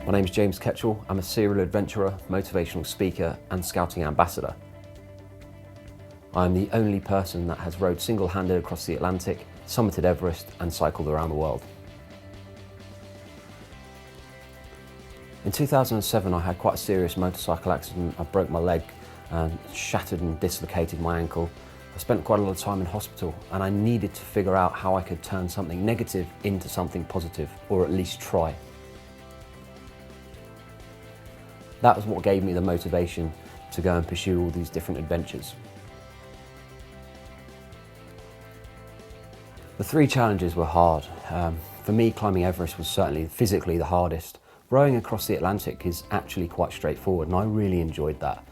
My name is James Ketchell. I'm a serial adventurer, motivational speaker and scouting ambassador. I'm the only person that has rowed single-handed across the Atlantic, summited Everest and cycled around the world. In 2007 I had quite a serious motorcycle accident. I broke my leg and shattered and dislocated my ankle. I spent quite a lot of time in hospital and I needed to figure out how I could turn something negative into something positive, or at least try. That was what gave me the motivation to go and pursue all these different adventures. The three challenges were hard. For me, climbing Everest was certainly physically the hardest. Rowing across the Atlantic is actually quite straightforward and I really enjoyed that.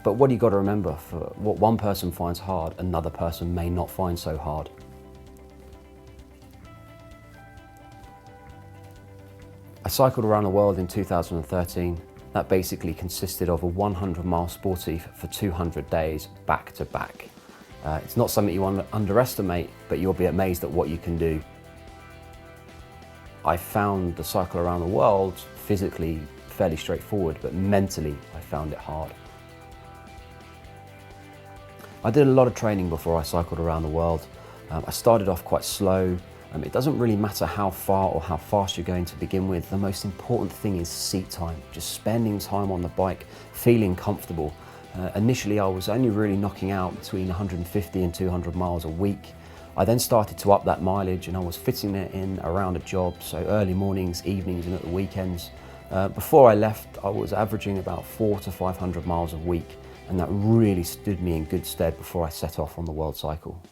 But what you got to remember, for what one person finds hard, another person may not find so hard. I cycled around the world in 2013. That basically consisted of a 100-mile sportive for 200 days back to back. It's not something you want to underestimate, but you'll be amazed at what you can do. I found the cycle around the world physically fairly straightforward, but mentally I found it hard. I did a lot of training before I cycled around the world. I started off quite slow. It doesn't really matter how far or how fast you're going to begin with. The most important thing is seat time, just spending time on the bike, feeling comfortable. Initially I was only really knocking out between 150 and 200 miles a week. I then started to up that mileage and I was fitting it in around a job, so early mornings, evenings and at the weekends. Before I left I was averaging about 400 to 500 miles a week, and that really stood me in good stead before I set off on the world cycle.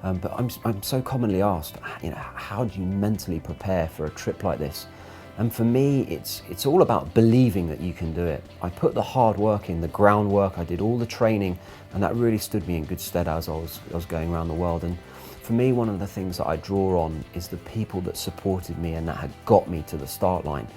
But I'm so commonly asked, how do you mentally prepare for a trip like this? And for me, it's all about believing that you can do it. I put the hard work in, the groundwork, I did all the training, and that really stood me in good stead as I was going around the world. And for me, one of the things that I draw on is the people that supported me and that had got me to the start line.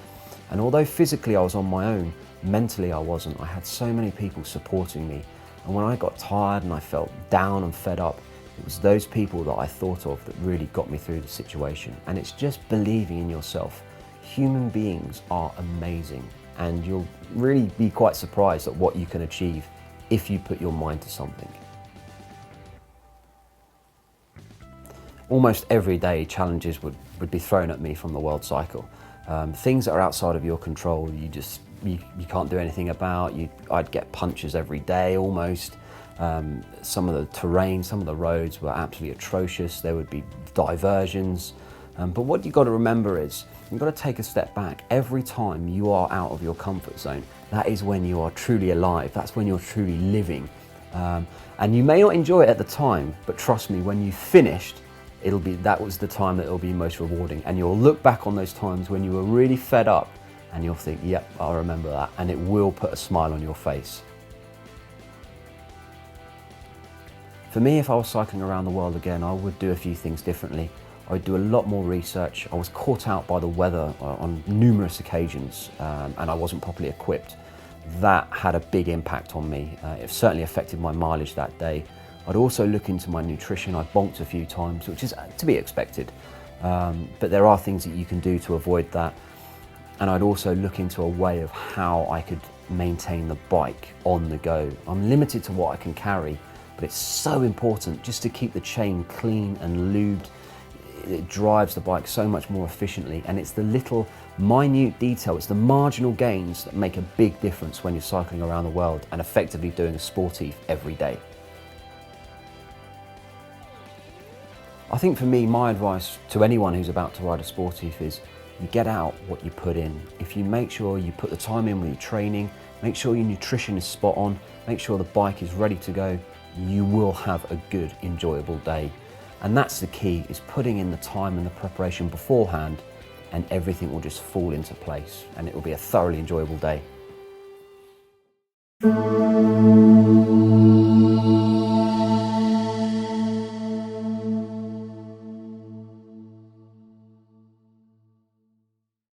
And although physically I was on my own, mentally I wasn't. I had so many people supporting me. And when I got tired and I felt down and fed up, it was those people that I thought of that really got me through the situation. And it's just believing in yourself. Human beings are amazing, and you'll really be quite surprised at what you can achieve if you put your mind to something. Almost every day challenges would be thrown at me from the world cycle. Things that are outside of your control, you can't do anything about. I'd get punches every day almost. Some of the terrain, some of the roads were absolutely atrocious. There would be diversions. But what you've got to remember is, you've got to take a step back. Every time you are out of your comfort zone, that is when you are truly alive. That's when you're truly living. And you may not enjoy it at the time, but trust me, when you've finished, that was the time that it'll be most rewarding. And you'll look back on those times when you were really fed up and you'll think, yep, I'll remember that. And it will put a smile on your face. For me, if I was cycling around the world again, I would do a few things differently. I would do a lot more research. I was caught out by the weather on numerous occasions and I wasn't properly equipped. That had a big impact on me. It certainly affected my mileage that day. I'd also look into my nutrition. I bonked a few times, which is to be expected. But there are things that you can do to avoid that. And I'd also look into a way of how I could maintain the bike on the go. I'm limited to what I can carry, but it's so important just to keep the chain clean and lubed. It drives the bike so much more efficiently, and it's the little minute detail, it's the marginal gains that make a big difference when you're cycling around the world and effectively doing a sportive every day. I think for me, my advice to anyone who's about to ride a sportive is you get out what you put in. If you make sure you put the time in with your training, make sure your nutrition is spot on, make sure the bike is ready to go, you will have a good, enjoyable day. And that's the key, is putting in the time and the preparation beforehand, and everything will just fall into place and it will be a thoroughly enjoyable day.